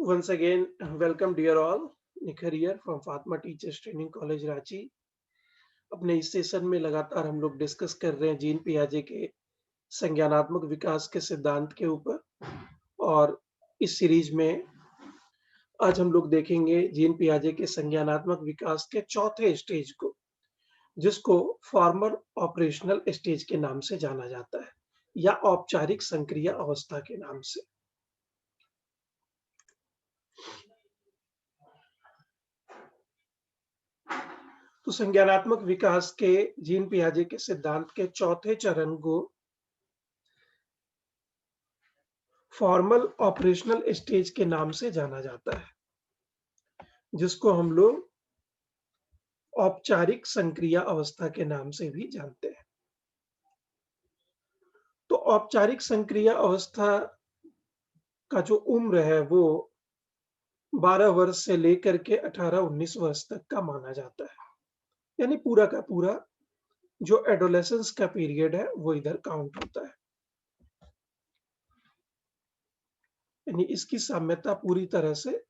Once again, welcome dear all. Nikhar here from Fatma Teachers Training College Ranchi. अपने इस session में लगातार हम लोग डिस्कस कर रहे हैं जीन पियाजे के संज्ञानात्मक विकास के सिद्धांत के ऊपर। और इस सीरीज में आज हम लोग देखेंगे जीन पियाजे के संज्ञानात्मक विकास के चौथे स्टेज को, जिसको फॉर्मल ऑपरेशनल स्टेज के नाम से जाना जाता है या औपचारिक संक्रिया अवस्था के नाम से। तो संज्ञानात्मक विकास के जीन पियाजे के सिद्धांत के चौथे चरण को फॉर्मल ऑपरेशनल स्टेज के नाम से जाना जाता है, जिसको हम लोग औपचारिक संक्रिया अवस्था के नाम से भी जानते हैं। तो औपचारिक संक्रिया अवस्था का जो उम्र है वो 12 वर्ष से लेकर के 18-19 वर्ष तक का माना जाता है। यानी पूरा का पूरा जो एडोलेसेंस का पीरियड है वो इधर काउंट होता है। यानी इसकी साम्यता पूरी तरह से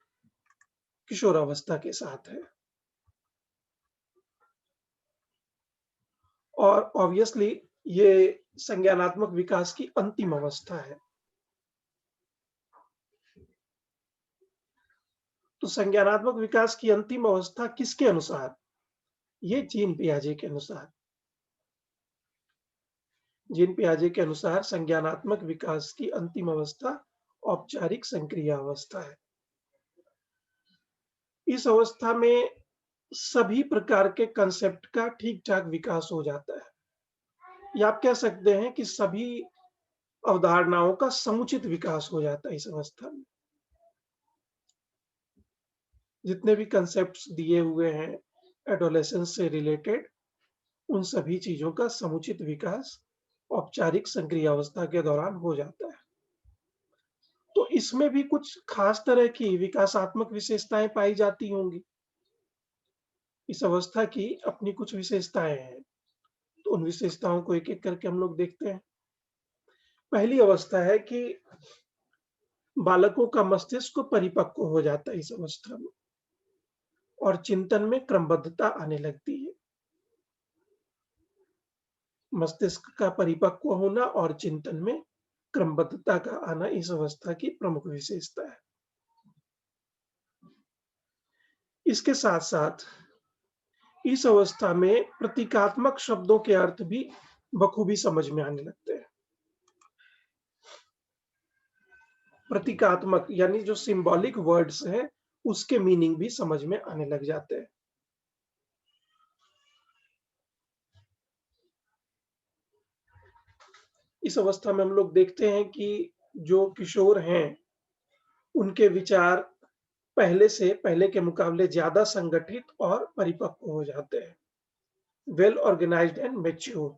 किशोरावस्था के साथ है। और ऑब्वियसली ये संज्ञानात्मक विकास की अंतिम अवस्था है। तो संज्ञानात्मक विकास की अंतिम अवस्था किसके अनुसार? ये जीन पियाजे के अनुसार। जीन पियाजे के अनुसार संज्ञानात्मक विकास की अंतिम अवस्था औपचारिक संक्रिया अवस्था है। इस अवस्था में सभी प्रकार के कंसेप्ट का ठीक-ठाक विकास हो जाता है। या आप कह सकते हैं कि सभी अवधारणाओं का समुचित विकास हो जाता है इस अवस्था में। जितने भी कंसेप्ट्स दिए हुए हैं एडोलेसेंस से रिलेटेड, उन सभी चीजों का समुचित विकास औपचारिक संक्रिया अवस्था के दौरान हो जाता है। तो इसमें भी कुछ खास तरह की विकासात्मक विशेषताएं पाई जाती होंगी। इस अवस्था की अपनी कुछ विशेषताएं हैं, तो उन विशेषताओं को एक-एक करके हम लोग देखते हैं। पहली अवस्था है कि बालकों का मस्तिष्क परिपक्व हो जाता है इस अवस्था में और चिंतन में क्रमबद्धता आने लगती है। मस्तिष्क का परिपक्व होना और चिंतन में क्रमबद्धता का आना इस अवस्था की प्रमुख विशेषता है। इसके साथ-साथ इस अवस्था में प्रतीकात्मक शब्दों के अर्थ भी बखूबी समझ में आने लगते हैं। प्रतीकात्मक यानी जो सिंबॉलिक वर्ड्स हैं, उसके मीनिंग भी समझ में आने लग जाते हैं। इस अवस्था में हम लोग देखते हैं कि जो किशोर हैं, उनके विचार पहले के मुकाबले ज्यादा संगठित और परिपक्व हो जाते हैं। Well organized and mature.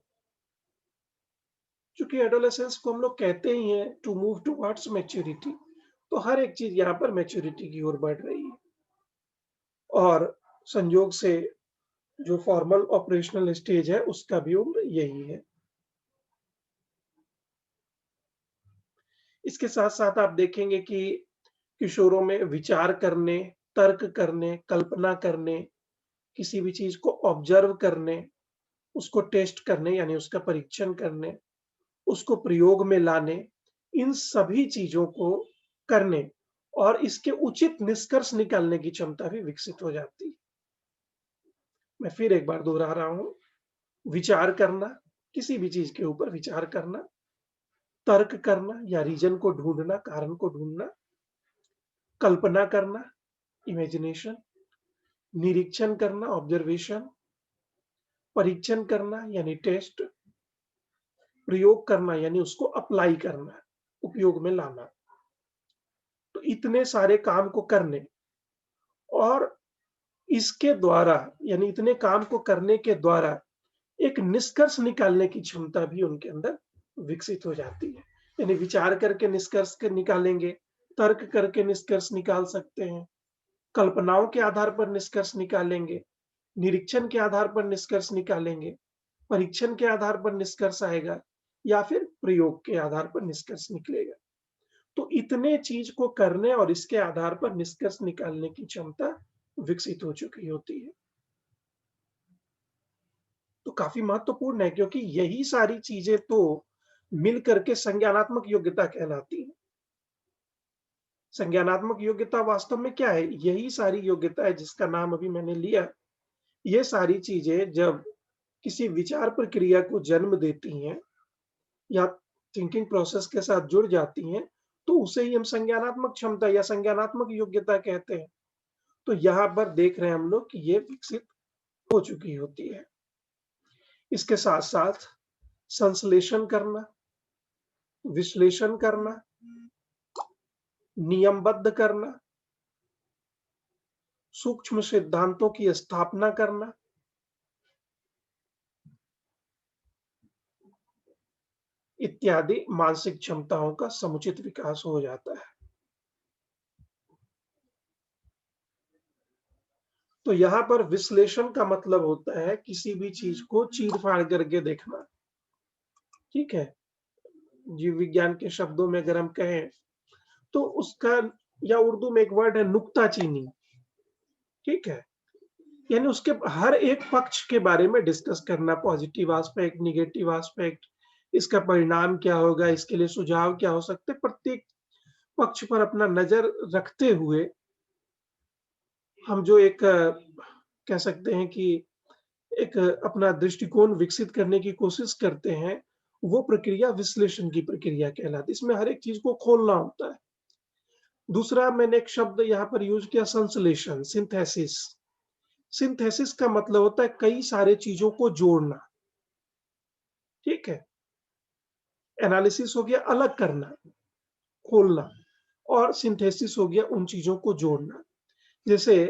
चूंकि एडोलेसेंस को हम लोग कहते ही हैं टू मूव टुवर्ड्स मैच्योरिटी, तो हर एक चीज यहाँ पर मैच्योरिटी की ओर बढ़ रही है। और संयोग से जो फॉर्मल ऑपरेशनल स्टेज है उसका भी उम्र यही है। इसके साथ साथ आप देखेंगे कि किशोरों में विचार करने, तर्क करने, कल्पना करने, किसी भी चीज को ऑब्जर्व करने, उसको टेस्ट करने यानी उसका परीक्षण करने, उसको प्रयोग में लाने, इन सभी चीजों को करने और इसके उचित निष्कर्ष निकालने की क्षमता भी विकसित हो जाती है। मैं फिर एक बार दोहरा रहा हूं, विचार करना, किसी भी चीज के ऊपर विचार करना, तर्क करना या रीजन को ढूंढना, कारण को ढूंढना, कल्पना करना, इमेजिनेशन, निरीक्षण करना, ऑब्जर्वेशन, परीक्षण करना यानी टेस्ट, प्रयोग करना यानी उसको अप्लाई करना, उपयोग में लाना। तो इतने सारे काम को करने और इसके द्वारा यानी इतने काम को करने के द्वारा एक निष्कर्ष निकालने की क्षमता भी उनके अंदर विकसित हो जाती है। यानी विचार करके निष्कर्ष निकालेंगे, तर्क करके निष्कर्ष निकाल सकते हैं, कल्पनाओं के आधार पर निष्कर्ष निकालेंगे, निरीक्षण के आधार पर निष्कर्ष निकालेंगे, परीक्षण के आधार पर निष्कर्ष आएगा या फिर प्रयोग के आधार पर निष्कर्ष निकलेगा। तो इतने चीज को करने और इसके आधार पर निष्कर्ष निकालने की क्षमता विकसित हो चुकी होती है। तो काफी महत्वपूर्ण है, क्योंकि यही सारी चीजें तो मिल करके संज्ञानात्मक योग्यता कहलाती है। संज्ञानात्मक योग्यता वास्तव में क्या है? यही सारी योग्यता है जिसका नाम अभी मैंने लिया। ये सारी चीजें जब किसी विचार प्रक्रिया को जन्म देती हैं या थिंकिंग प्रोसेस के साथ जुड़ जाती हैं, तो उसे ही हम संज्ञानात्मक क्षमता या संज्ञानात्मक योग्यता कहते हैं। तो यहाँ पर देख रहे हैं हम लोग कि ये विकसित हो चुकी होती है। इसके साथ-साथ संश्लेषण करना, विश्लेषण करना, नियमबद्ध करना, सूक्ष्म सिद्धांतों की स्थापना करना, इत्यादि मानसिक क्षमताओं का समुचित विकास हो जाता है। तो यहाँ पर विश्लेषण का मतलब होता है किसी भी चीज को चीर-फाड़ करके देखना, ठीक है? जीव विज्ञान के शब्दों में अगर हम कहें तो उसका या उर्दू में एक वर्ड है नुक्ताचीनी, ठीक है? यानी उसके हर एक पक्ष के बारे में डिस्कस करना, पॉजिटिव एस्पेक्ट, नेगेटिव एस्पेक्ट, इसका परिणाम क्या होगा, इसके लिए सुझाव क्या हो सकते हैं, प्रत्येक पक्ष पर अपना नज़र रखते हुए हम जो एक कह सकते हैं कि एक अपना दृष्टिकोण विकसित करने की कोशिश करते हैं, वो प्रक्रिया विश्लेषण की प्रक्रिया कहलाती है। इसमें हर एक चीज़ को खोलना होता है। दूसरा मैंने एक शब्द यहाँ पर यूज़ किया संश्लेषण, सिंथेसिस। सिंथेसिस का मतलब होता है कई सारे चीज़ों को जोड़ना, ठीक है? एनालिसिस हो गया अलग करना, खोलना, और सिंथेसिस हो गया उन चीज़ों को जोड़ना। जैसे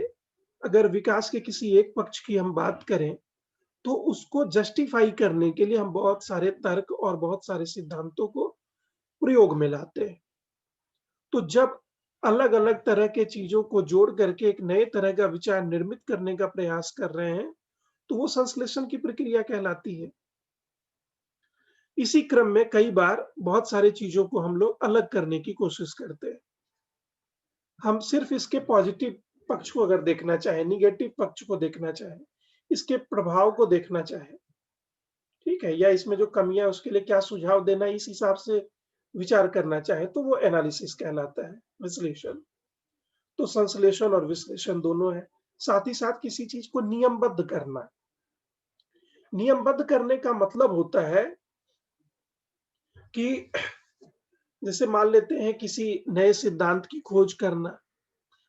अगर विकास के किसी एक पक्ष की हम बात करें, तो उसको जस्टिफाई करने के लिए हम बहुत सारे तर्क और बहुत सारे सिद्धांतों को प्रयोग में लाते हैं। तो जब अलग-अलग तरह के चीज़ों को जोड़ करके एक नए तरह का विचार निर्मित करने का प्रयास कर रहे हैं, तो वो संश्लेषण की प्रक्रिया कहलाती है। इसी क्रम में कई बार बहुत सारी चीज़ों को हम लोग अलग करने की कोशिश करते हैं। हम सिर्फ़ इसके पॉज़िटिव पक्ष को अगर देखना चाहें, नेगेटिव पक्ष को देखना चाहें, इसके प्रभाव को देखना चाहें, ठीक है? या इसमें जो कमियाँ हैं उसके लिए क्या सुझाव देना है, इस हिसाब से विचार करना चाहें, तो वो एनालिसिस कहलाता है, विश्लेषण। तो संश्लेषण और विश्लेषण दोनों है। साथ ही साथ किसी चीज़ को नियमबद्ध करना। नियमबद्ध करने का मतलब होता है कि जैसे मान लेते हैं किसी नए सिद्धांत की खोज करना,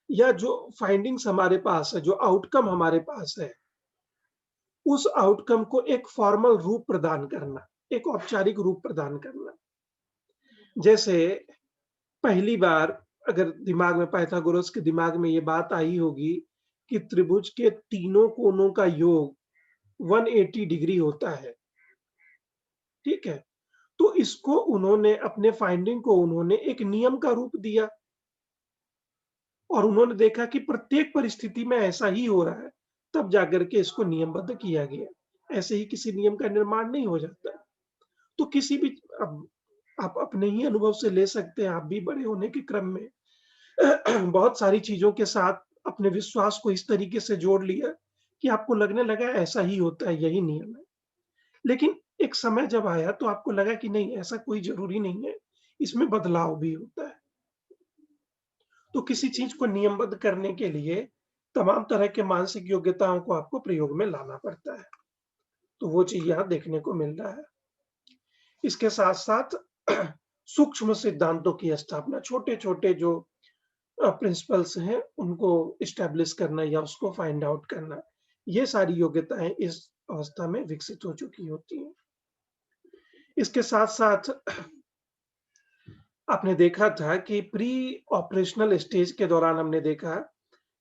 या जो फाइंडिंग्स हमारे पास है, जो आउटकम हमारे पास है, उस आउटकम को एक फॉर्मल रूप प्रदान करना, एक औपचारिक रूप प्रदान करना। जैसे पहली बार अगर दिमाग में पाइथागोरस के दिमाग में ये बात आई होगी कि त्रिभुज के तीनों कोनों का योग 180 डिग्री होता है, ठीक है? तो इसको उन्होंने अपने फाइंडिंग को उन्होंने एक नियम का रूप दिया और उन्होंने देखा कि प्रत्येक परिस्थिति में ऐसा ही हो रहा है, तब जाकर के इसको नियमबद्ध किया गया। ऐसे ही किसी नियम का निर्माण नहीं हो जाता। तो किसी भी अब आप अपने ही अनुभव से ले सकते हैं, आप भी बड़े होने के क्रम में बहुत सारी चीज़ों के साथ अपने विश्वास को इस तरीके से जोड़ लिया कि आपको लगने लगा ऐसा ही होता है, यही नियम है। लेकिन एक समय जब आया तो आपको लगा कि नहीं, ऐसा कोई ज़रूरी नहीं है, इसमें बदलाव भी होता है। तो किसी चीज़ को नियमबद्ध करने के लिए तमाम तरह के मानसिक योग्यताओं को आपको प्रयोग में लाना पड़ता है। तो वो चीज़ यहाँ देखने को मिल रहा है। इसके साथ-साथ सूक्ष्म सिद्धांतों की स्थापना, छोटे-छोटे जो प्रिंसिपल्स हैं, उनको एस्टेब्लिश करना या उसको फाइंड आउट करना, ये सारी योग्यताएँ इस अवस्था में विकसित हो चुकी होती हैं। इसके साथ-साथ आपने देखा था कि प्री ऑपरेशनल स्टेज के दौरान हमने देखा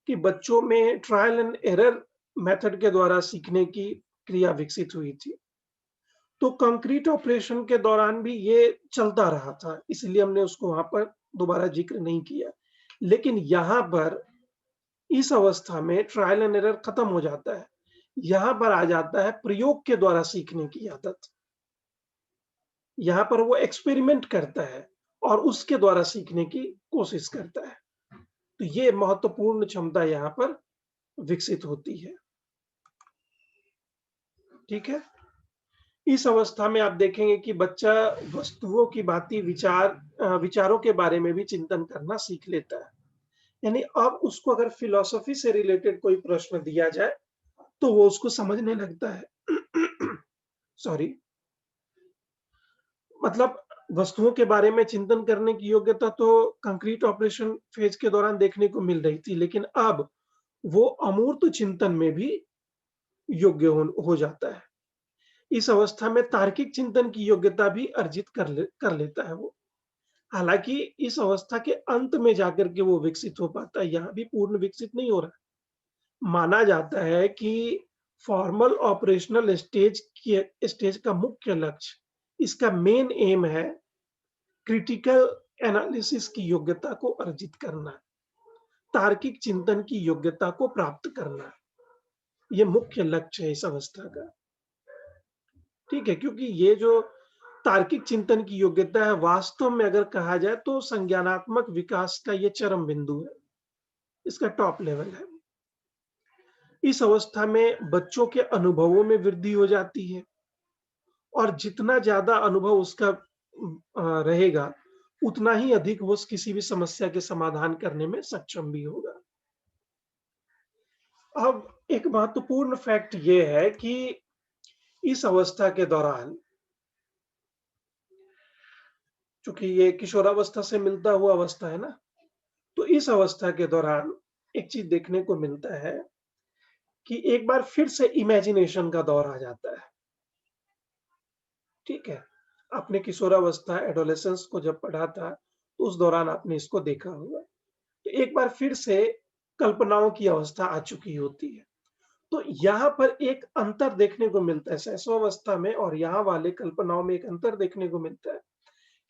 कि बच्चों में ट्रायल एंड एरर मेथड के द्वारा सीखने की क्रिया विकसित हुई थी। तो कंक्रीट ऑपरेशन के दौरान भी ये चलता रहा था, इसलिए हमने उसको वहाँ पर दोबारा ज़िक्र नहीं किया। लेकिन यहाँ पर इस अवस्था में ट्रायल एंड एरर खत्म हो जाता है। यहाँ पर आ जाता है प्रयोग के द्वारा सीखने की आदत। यहाँ पर वो एक्सपेरिमेंट करता है और उसके द्वारा सीखने की कोशिश करता है। तो ये महत्वपूर्ण क्षमता यहाँ पर विकसित होती है। ठीक है? इस अवस्था में आप देखेंगे कि बच्चा वस्तुओं की भांति विचारों के बारे में भी चिंतन करना सीख लेता है। यानी अब उसको अगर फिलॉसफी से रिलेटेड कोई प्रश्न दिया जाए, तो वो उसको समझने लगता है। सॉरी। मतलब वस्तुओं के बारे में चिंतन करने की योग्यता तो कंक्रीट ऑपरेशन फेज के दौरान देखने को मिल रही थी, लेकिन अब वो अमूर्त चिंतन में भी योग्य हो जाता है। इस अवस्था में तार्किक चिंतन की योग्यता भी अर्जित कर लेता है वो। हालाँकि इस अवस्था के अंत में जाकर के वो विकसित हो पाता है, यहाँ भी पूर्ण विकसित नहीं हो रहा है। माना जाता है कि फॉर्मल ऑपरेशनल स्टेज का मुख्य लक्ष्य, इसका मेन एम है क्रिटिकल एनालिसिस की योग्यता को अर्जित करना, तार्किक चिंतन की योग्यता को प्राप्त करना। ये मुख्य लक्ष्य है इस अवस्था का। ठीक है? क्योंकि ये जो तार्किक चिंतन की योग्यता है, वास्तव में अगर कहा जाए तो संज्ञानात्मक विकास का ये चरम बिंदु है, इसका टॉप लेवल है। इस अवस्था में बच्चों के अनुभवों में वृद्धि हो जाती है और जितना ज़्यादा अनुभव उसका रहेगा, उतना ही अधिक वो किसी भी समस्या के समाधान करने में सक्षम भी होगा। अब एक महत्वपूर्ण फैक्ट ये है कि इस अवस्था के दौरान, चूँकि ये किशोरावस्था से मिलता हुआ अवस्था है ना, तो इस अवस्था के दौरान एक चीज़ देखने को मिलता है कि एक बार फिर से इमेजिनेशन का दौर आ जाता है। ठीक है? आपने किशोरावस्था, एडोलेसेंस को जब पढ़ा था, तो उस दौरान आपने इसको देखा होगा। तो एक बार फिर से कल्पनाओं की अवस्था आ चुकी होती है। तो यहाँ पर एक अंतर देखने को मिलता है, शैशवावस्था में और यहाँ वाले कल्पनाओं में एक अंतर देखने को मिलता है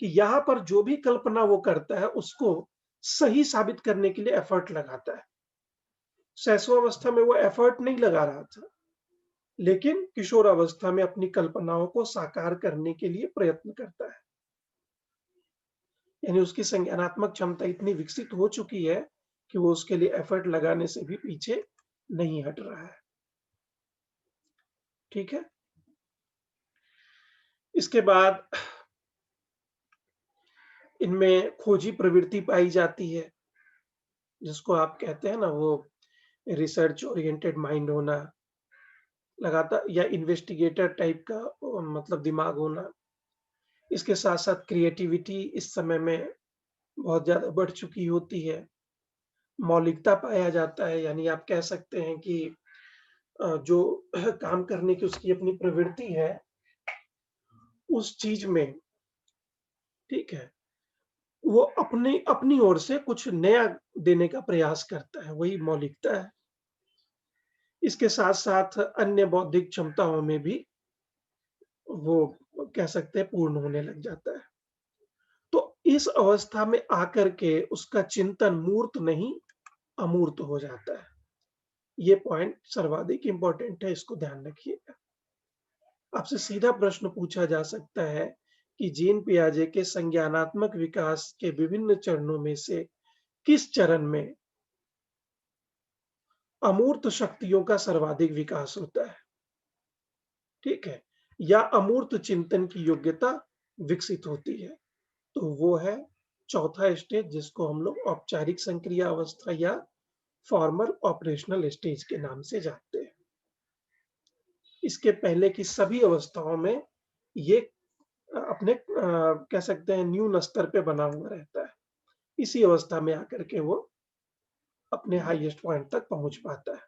कि यहाँ पर जो भी कल्पना वो करता है, उसको सही साबित करने के लिए एफर्ट लगाता है। शैशवावस्था में वो एफर्ट नहीं लगा रहा था, लेकिन किशोरावस्था में अपनी कल्पनाओं को साकार करने के लिए प्रयत्न करता है। यानी उसकी संज्ञानात्मक क्षमता इतनी विकसित हो चुकी है कि वो उसके लिए एफर्ट लगाने से भी पीछे नहीं हट रहा है। ठीक है? इसके बाद इनमें खोजी प्रवृत्ति पाई जाती है, जिसको आप कहते हैं ना, वो रिसर्च ओरिएंटेड माइंड होना, लगातार या इन्वेस्टिगेटर टाइप का मतलब दिमाग होना। इसके साथ-साथ क्रिएटिविटी इस समय में बहुत ज़्यादा बढ़ चुकी होती है। मौलिकता पाया जाता है, यानी आप कह सकते हैं कि जो काम करने की उसकी अपनी प्रवृत्ति है, उस चीज़ में, ठीक है, वो अपनी अपनी ओर से कुछ नया देने का प्रयास करता है, वही मौलिकता है। इसके साथ-साथ अन्य बौद्धिक क्षमताओं में भी वो कह सकते हैं पूर्ण होने लग जाता है। तो इस अवस्था में आकर के उसका चिंतन मूर्त नहीं, अमूर्त हो जाता है। ये पॉइंट सर्वाधिक इम्पोर्टेंट है, इसको ध्यान रखिएगा। आपसे सीधा प्रश्न पूछा जा सकता है कि जीन पियाजे के संज्ञानात्मक विकास के विभिन्न चरणों में से किस चरण में अमूर्त शक्तियों का सर्वाधिक विकास होता है? ठीक है? या अमूर्त चिंतन की योग्यता विकसित होती है? तो वो है चौथा स्टेज, जिसको हम लोग औपचारिक संक्रिया अवस्था या फॉर्मल ऑपरेशनल स्टेज के नाम से जानते हैं। इसके पहले की सभी अवस्थाओं में ये अपने कह सकते हैं न्यून स्तर पे बना हुआ रहता है। इसी अवस्था में आकर के वो अपने हाईएस्ट पॉइंट तक पहुँच पाता है।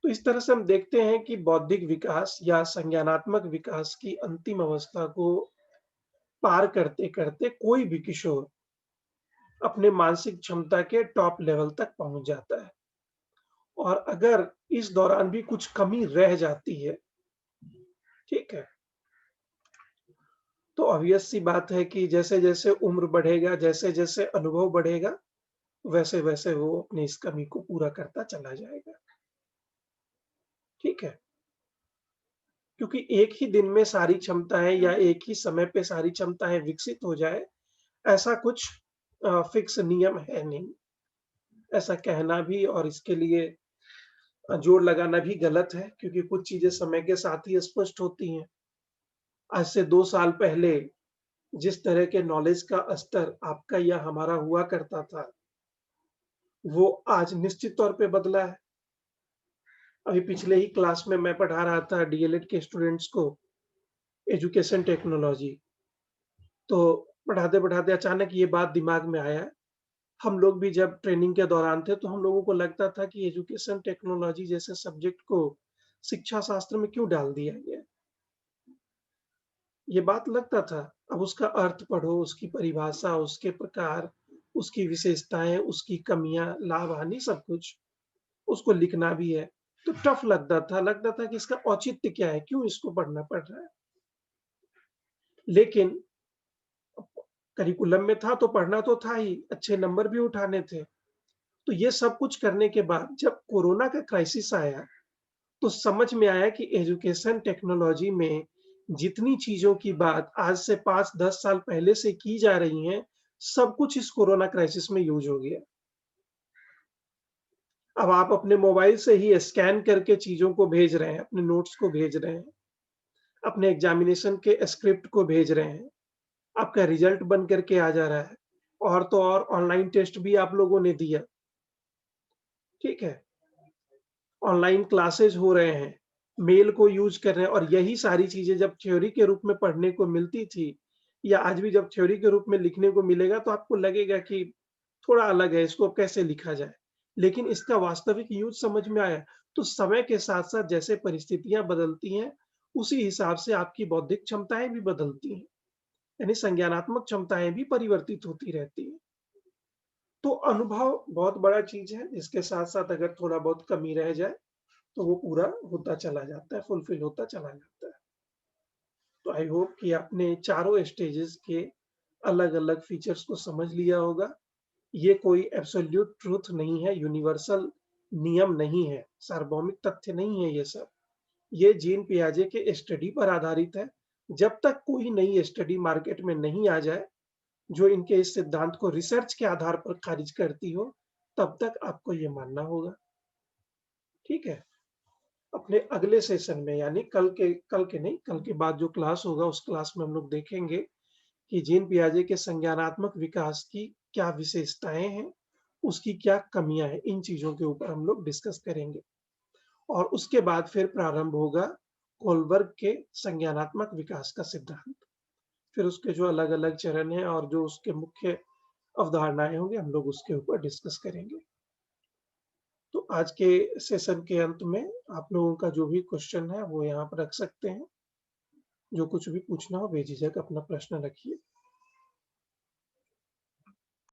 तो इस तरह से हम देखते हैं कि बौद्धिक विकास या संज्ञानात्मक विकास की अंतिम अवस्था को पार करते-करते कोई भी किशोर अपने मानसिक क्षमता के टॉप लेवल तक पहुँच जाता है। और अगर इस दौरान भी कुछ कमी रह जाती है, ठीक है, तो ऑब्वियस सी बात है कि जैसे-जैसे उम्र बढ़ेगा, जैसे-जैसे अनुभव बढ़ेगा, वैसे-वैसे वो अपनी इस कमी को पूरा करता चला जाएगा। ठीक है? क्योंकि एक ही दिन में सारी क्षमताएँ या एक ही समय पे सारी क्षमताएँ विकसित हो जाए, ऐसा कुछ फिक्स नियम है नहीं। ऐसा कहना भी और इसके लिए जोर लगाना भी गलत है क्योंकि कुछ चीज़ें समय के साथ ही स्पष्ट होती हैं। आज से 2 साल पहले जिस तरह के नॉलेज का स्तर आपका या हमारा हुआ करता था, वो आज निश्चित तौर पे बदला है। अभी पिछले ही क्लास में मैं पढ़ा रहा था डीएलएड के स्टूडेंट्स को एजुकेशन टेक्नोलॉजी। तो पढ़ाते-पढ़ाते अचानक ये बात दिमाग में आया, हम लोग भी जब ट्रेनिंग के दौरान थे, तो हम लोगों को लगता था कि एजुकेशन टेक्नोलॉजी जैसे सब्जेक्ट को शिक्षा शास्त्र में क्यों डाल दिया गया? ये बात लगता था। अब उसका अर्थ पढ़ो, उसकी परिभाषा, उसके प्रकार, उसकी विशेषताएँ, उसकी कमियाँ, लाभ-हानि सब कुछ, उसको लिखना भी है। तो टफ लगता था कि इसका औचित्य क्या है? क्यों इसको पढ़ना पड़ रहा है? लेकिन करिकुलम में था तो पढ़ना तो था ही, अच्छे नंबर भी उठाने थे। तो ये सब कुछ करने के बाद जब कोरोना का क्राइसिस आया, तो समझ में आया कि एजुकेशन टेक्नोलॉजी में जितनी चीज़ों की बात आज से 5-10 साल पहले से की जा रही हैं, सब कुछ इस कोरोना क्राइसिस में यूज़ हो गया। अब आप अपने मोबाइल से ही स्कैन करके चीज़ों को भेज रहे हैं, अपने नोट्स को भेज रहे हैं, अपने एग्ज़ामिनेशन के स्क्रिप्ट को भेज रहे हैं, आपका रिज़ल्ट बन कर के आ जा रहा है। और तो और ऑनलाइन टेस्ट भी आप लोगों ने दिया, ठीक है? ऑनलाइन क्लासेस हो रहे हैं, मेल को यूज़ कर रहे हैं और यही सारी चीज़ें जब थ्योरी के रूप में पढ़ने को मिलती थी या आज भी जब थ्योरी के रूप में लिखने को मिलेगा तो आपको लगेगा कि थोड़ा अलग है, इसको कैसे लिखा जाए? लेकिन इसका वास्तविक यूज़ समझ में आया, तो समय के साथ-साथ जैसे परिस्थितियाँ बदलती हैं, उसी हिसाब से आपकी बौद्धिक क्षमताएँ भी बदलती हैं, यानी संज्ञानात्मक क्षमताएँ भी परिवर्तित होती रहती हैं। तो अनुभव बहुत बड़ा चीज़ है, इसके साथ-साथ अगर थोड़ा बहुत कमी रह जाए तो वो पूरा होता चला जाता है, फुलफ़िल होता चला जाता है। तो आई होप कि आपने चारों स्टेजेज़ के अलग-अलग फीचर्स को समझ लिया होगा। ये कोई एब्सोल्यूट ट्रुथ नहीं है, यूनिवर्सल नियम नहीं है, सार्वभौमिक तथ्य नहीं है ये सब। ये जीन पियाजे के स्टडी पर आधारित है। जब तक कोई नई स्टडी मार्केट में नहीं आ जाए, जो इनके इस सिद्धांत को रिसर्च के आधार पर खारिज करती हो, तब तक आपको ये मानना होगा। ठीक है? अपने अगले सेशन में यानी कल के नहीं, कल के बाद जो क्लास होगा उस क्लास में हम लोग देखेंगे कि जीन पियाजे के संज्ञानात्मक विकास की क्या विशेषताएँ हैं, उसकी क्या कमियाँ हैं, इन चीज़ों के ऊपर हम लोग डिस्कस करेंगे। और उसके बाद फिर प्रारंभ होगा कोलबर्ग के संज्ञानात्मक विकास का सिद्धांत। फिर उसके जो अलग-अलग चरण हैं और जो उसके मुख्य अवधारणाएँ होंगी, हम लोग उसके ऊपर डिस्कस करेंगे। तो आज के सेशन के अंत में आप लोगों का जो भी क्वेश्चन है, वो यहाँ पर रख सकते हैं। जो कुछ भी पूछना हो बेझिझक अपना प्रश्न रखिए।